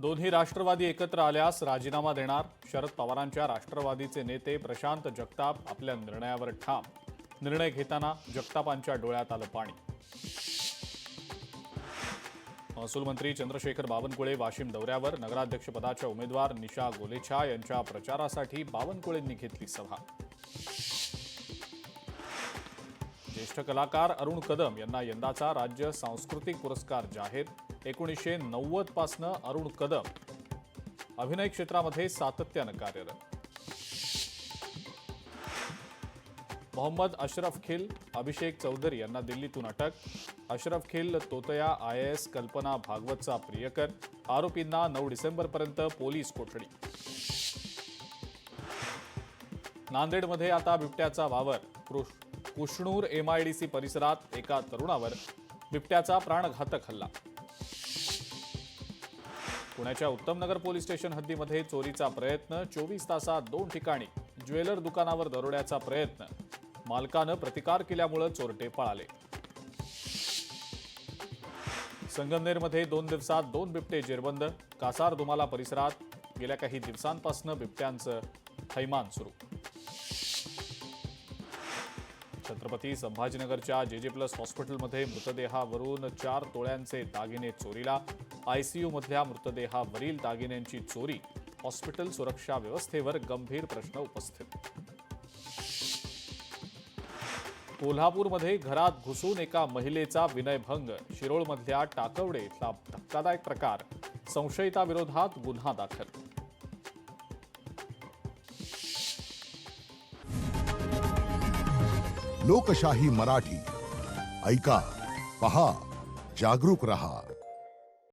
दोन्ही राष्ट्रवादी एकत्र आल्यास राजीनामा देणार. शरद पवारांच्या राष्ट्रवादीचे नेते प्रशांत जगताप आपल्या निर्णयावर ठाम. निर्णय घेताना जगतापांच्या डोळ्यात आलं पाणी. महसूल मंत्री चंद्रशेखर बावनकुळे वाशिम दौऱ्यावर. नगराध्यक्षपदाच्या उमेदवार निशा गोलेछा यांच्या प्रचारासाठी बावनकुळेंनी घेतली सभा. ज्येष्ठ कलाकार अरुण कदम यांना यंदाचा राज्य सांस्कृतिक पुरस्कार जाहीर. 1990 पासनं अरुण कदम अभिनय क्षेत्रामध्ये सातत्यानं कार्यरत. मोहम्मद अशरफ खिल, अभिषेक चौधरी यांना दिल्लीतून अटक. अशरफ खिल तोतया IAS कल्पना भागवतचा प्रियकर. आरोपींना 9 डिसेंबरपर्यंत पोलीस कोठडी. नांदेडमध्ये आता बिबट्याचा वावर. कुशणूर MIDC परिसरात एका तरुणावर बिबट्याचा प्राणघातक हल्ला. पुण्याच्या उत्तमनगर पोलीस स्टेशन हद्दीमध्ये चोरीचा प्रयत्न. 24 तासात 2 ठिकाणी ज्वेलर दुकानावर दरोड्याचा प्रयत्न. मालकानं प्रतिकार केल्यामुळे चोरटे पळाले. संगमनेरमध्ये 2 दिवसात 2 बिबटे जेरबंद. कासार दुमाला परिसरात गेल्या काही दिवसांपासून बिबट्यांचं थैमान सुरू. छत्रपती संभाजीनगरच्या JJ+ हॉस्पिटलमध्ये मृतदेहावरून 4 तोळ्यांचे दागिने चोरीला. ICU मधल्या मृतदेहावरील दागिन्यांची चोरी. हॉस्पिटल सुरक्षा व्यवस्थेवर गंभीर प्रश्न उपस्थित. कोल्हापूरमध्ये घरात घुसून एका महिलेचा विनयभंग. शिरोळमधल्या टाकवडे इथला धक्कादायक प्रकार. संशयिताविरोधात गुन्हा दाखल. लोकशाही मराठी ऐका, पहा, जागरूक रहा.